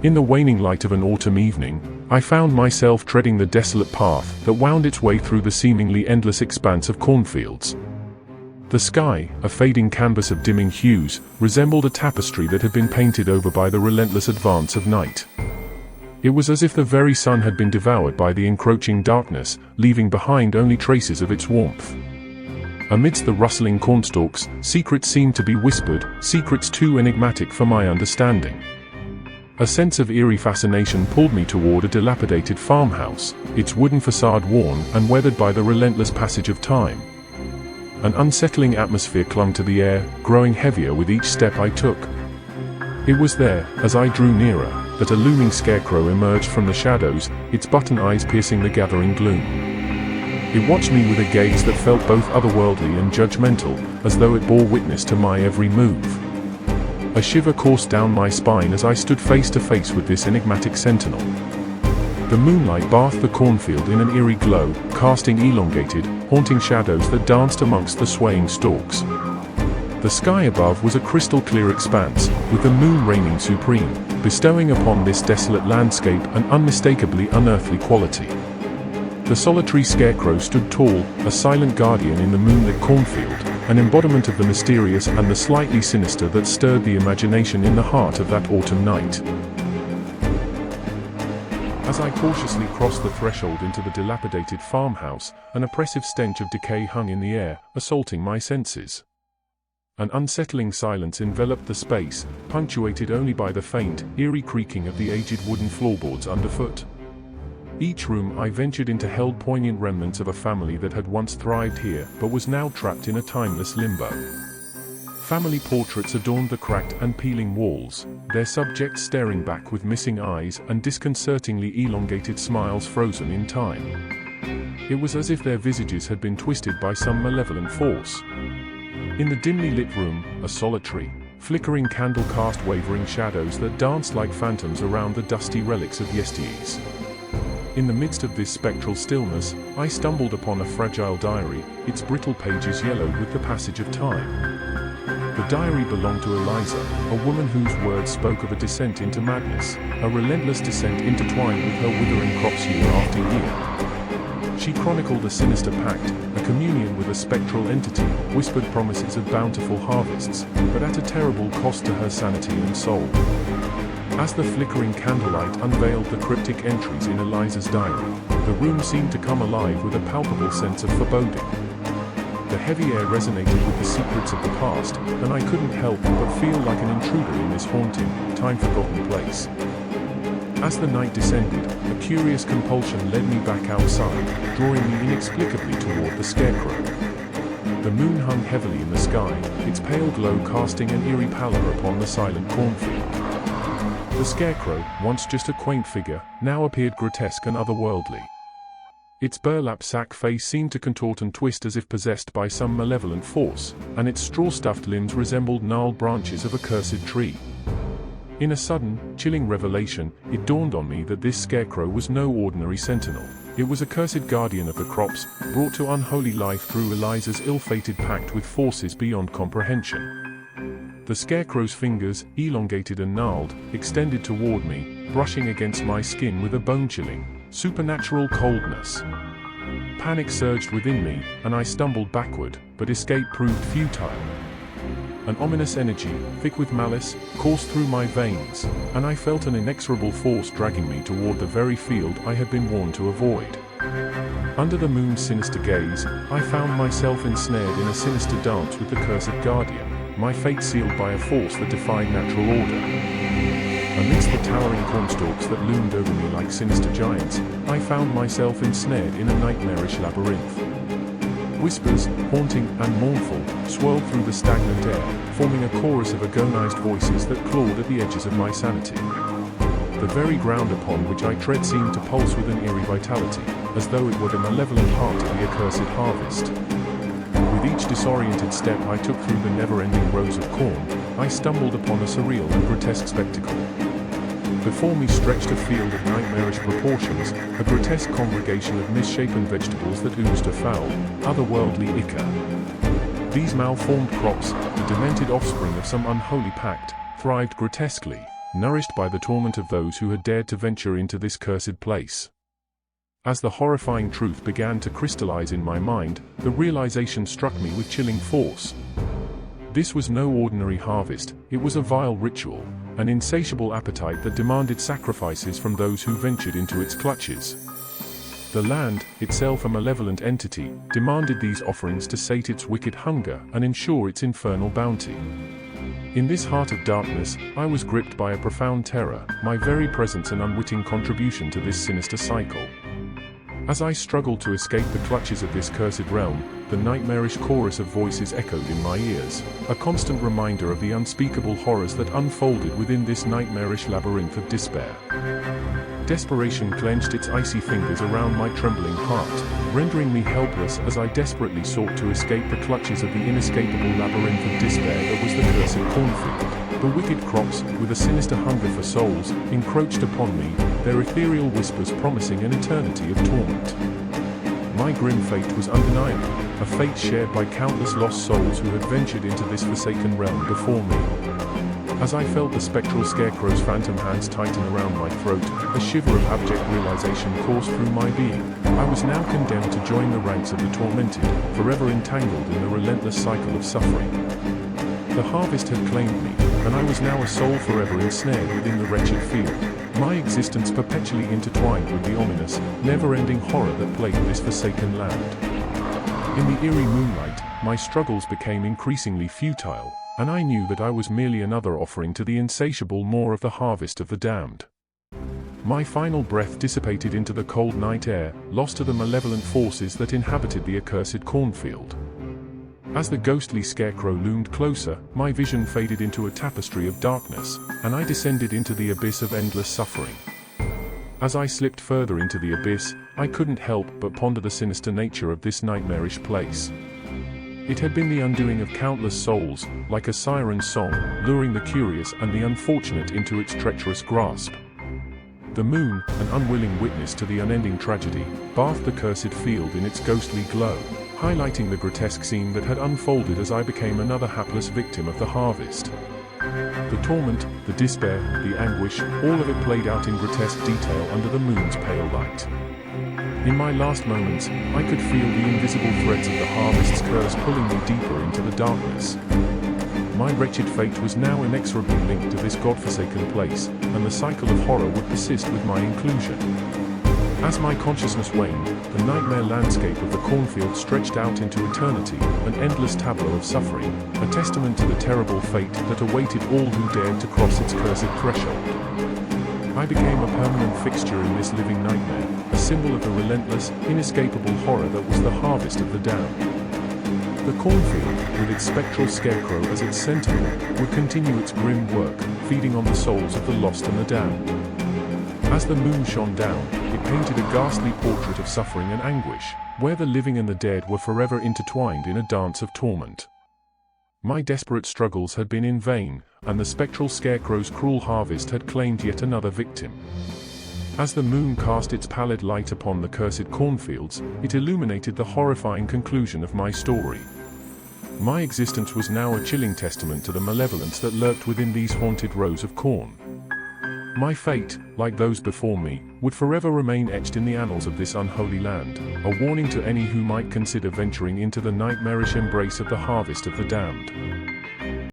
In the waning light of an autumn evening, I found myself treading the desolate path that wound its way through the seemingly endless expanse of cornfields. The sky, a fading canvas of dimming hues, resembled a tapestry that had been painted over by the relentless advance of night. It was as if the very sun had been devoured by the encroaching darkness, leaving behind only traces of its warmth. Amidst the rustling cornstalks, secrets seemed to be whispered, secrets too enigmatic for my understanding. A sense of eerie fascination pulled me toward a dilapidated farmhouse, its wooden facade worn and weathered by the relentless passage of time. An unsettling atmosphere clung to the air, growing heavier with each step I took. It was there, as I drew nearer, that a looming scarecrow emerged from the shadows, its button eyes piercing the gathering gloom. It watched me with a gaze that felt both otherworldly and judgmental, as though it bore witness to my every move. A shiver coursed down my spine as I stood face to face with this enigmatic sentinel. The moonlight bathed the cornfield in an eerie glow, casting elongated, haunting shadows that danced amongst the swaying stalks. The sky above was a crystal-clear expanse, with the moon reigning supreme, bestowing upon this desolate landscape an unmistakably unearthly quality. The solitary scarecrow stood tall, a silent guardian in the moonlit cornfield, an embodiment of the mysterious and the slightly sinister that stirred the imagination in the heart of that autumn night. As I cautiously crossed the threshold into the dilapidated farmhouse, an oppressive stench of decay hung in the air, assaulting my senses. An unsettling silence enveloped the space, punctuated only by the faint, eerie creaking of the aged wooden floorboards underfoot. Each room I ventured into held poignant remnants of a family that had once thrived here, but was now trapped in a timeless limbo. Family portraits adorned the cracked and peeling walls, their subjects staring back with missing eyes and disconcertingly elongated smiles frozen in time. It was as if their visages had been twisted by some malevolent force. In the dimly lit room, a solitary, flickering candle cast wavering shadows that danced like phantoms around the dusty relics of yesteryears. In the midst of this spectral stillness, I stumbled upon a fragile diary, its brittle pages yellowed with the passage of time. The diary belonged to Eliza, a woman whose words spoke of a descent into madness, a relentless descent intertwined with her withering crops year after year. She chronicled a sinister pact, a communion with a spectral entity, whispered promises of bountiful harvests, but at a terrible cost to her sanity and soul. As the flickering candlelight unveiled the cryptic entries in Eliza's diary, the room seemed to come alive with a palpable sense of foreboding. The heavy air resonated with the secrets of the past, and I couldn't help but feel like an intruder in this haunting, time-forgotten place. As the night descended, a curious compulsion led me back outside, drawing me inexplicably toward the scarecrow. The moon hung heavily in the sky, its pale glow casting an eerie pallor upon the silent cornfield. The scarecrow, once just a quaint figure, now appeared grotesque and otherworldly. Its burlap sack face seemed to contort and twist as if possessed by some malevolent force, and its straw-stuffed limbs resembled gnarled branches of a cursed tree. In a sudden, chilling revelation, it dawned on me that this scarecrow was no ordinary sentinel. It was a cursed guardian of the crops, brought to unholy life through Eliza's ill-fated pact with forces beyond comprehension. The scarecrow's fingers, elongated and gnarled, extended toward me, brushing against my skin with a bone-chilling, supernatural coldness. Panic surged within me, and I stumbled backward, but escape proved futile. An ominous energy, thick with malice, coursed through my veins, and I felt an inexorable force dragging me toward the very field I had been warned to avoid. Under the moon's sinister gaze, I found myself ensnared in a sinister dance with the cursed guardian, my fate sealed by a force that defied natural order. Amidst the towering cornstalks that loomed over me like sinister giants, I found myself ensnared in a nightmarish labyrinth. Whispers, haunting and mournful, swirled through the stagnant air, forming a chorus of agonized voices that clawed at the edges of my sanity. The very ground upon which I tread seemed to pulse with an eerie vitality, as though it were the malevolent heart of the accursed harvest. With each disoriented step I took through the never-ending rows of corn, I stumbled upon a surreal and grotesque spectacle. Before me stretched a field of nightmarish proportions, a grotesque congregation of misshapen vegetables that oozed a foul, otherworldly ichor. These malformed crops, the demented offspring of some unholy pact, thrived grotesquely, nourished by the torment of those who had dared to venture into this cursed place. As the horrifying truth began to crystallize in my mind, the realization struck me with chilling force. This was no ordinary harvest, it was a vile ritual, an insatiable appetite that demanded sacrifices from those who ventured into its clutches. The land, itself a malevolent entity, demanded these offerings to sate its wicked hunger and ensure its infernal bounty. In this heart of darkness, I was gripped by a profound terror, my very presence an unwitting contribution to this sinister cycle. As I struggled to escape the clutches of this cursed realm, the nightmarish chorus of voices echoed in my ears, a constant reminder of the unspeakable horrors that unfolded within this nightmarish labyrinth of despair. Desperation clenched its icy fingers around my trembling heart, rendering me helpless as I desperately sought to escape the clutches of the inescapable labyrinth of despair that was the cursed cornfield. The wicked crops, with a sinister hunger for souls, encroached upon me, their ethereal whispers promising an eternity of torment. My grim fate was undeniable, a fate shared by countless lost souls who had ventured into this forsaken realm before me. As I felt the spectral scarecrow's phantom hands tighten around my throat, a shiver of abject realization coursed through my being. I was now condemned to join the ranks of the tormented, forever entangled in the relentless cycle of suffering. The harvest had claimed me, and I was now a soul forever ensnared within the wretched field, my existence perpetually intertwined with the ominous, never-ending horror that plagued this forsaken land. In the eerie moonlight, my struggles became increasingly futile, and I knew that I was merely another offering to the insatiable maw of the harvest of the damned. My final breath dissipated into the cold night air, lost to the malevolent forces that inhabited the accursed cornfield. As the ghostly scarecrow loomed closer, my vision faded into a tapestry of darkness, and I descended into the abyss of endless suffering. As I slipped further into the abyss, I couldn't help but ponder the sinister nature of this nightmarish place. It had been the undoing of countless souls, like a siren's song, luring the curious and the unfortunate into its treacherous grasp. The moon, an unwilling witness to the unending tragedy, bathed the cursed field in its ghostly glow, highlighting the grotesque scene that had unfolded as I became another hapless victim of the harvest. The torment, the despair, the anguish, all of it played out in grotesque detail under the moon's pale light. In my last moments, I could feel the invisible threads of the harvest's curse pulling me deeper into the darkness. My wretched fate was now inexorably linked to this godforsaken place, and the cycle of horror would persist with my inclusion. As my consciousness waned, the nightmare landscape of the cornfield stretched out into eternity, an endless tableau of suffering, a testament to the terrible fate that awaited all who dared to cross its cursed threshold. I became a permanent fixture in this living nightmare, a symbol of the relentless, inescapable horror that was the harvest of the damned. The cornfield, with its spectral scarecrow as its sentinel, would continue its grim work, feeding on the souls of the lost and the damned. As the moon shone down, it painted a ghastly portrait of suffering and anguish, where the living and the dead were forever intertwined in a dance of torment. My desperate struggles had been in vain, and the spectral scarecrow's cruel harvest had claimed yet another victim. As the moon cast its pallid light upon the cursed cornfields, it illuminated the horrifying conclusion of my story. My existence was now a chilling testament to the malevolence that lurked within these haunted rows of corn. My fate, like those before me, would forever remain etched in the annals of this unholy land, a warning to any who might consider venturing into the nightmarish embrace of the harvest of the damned.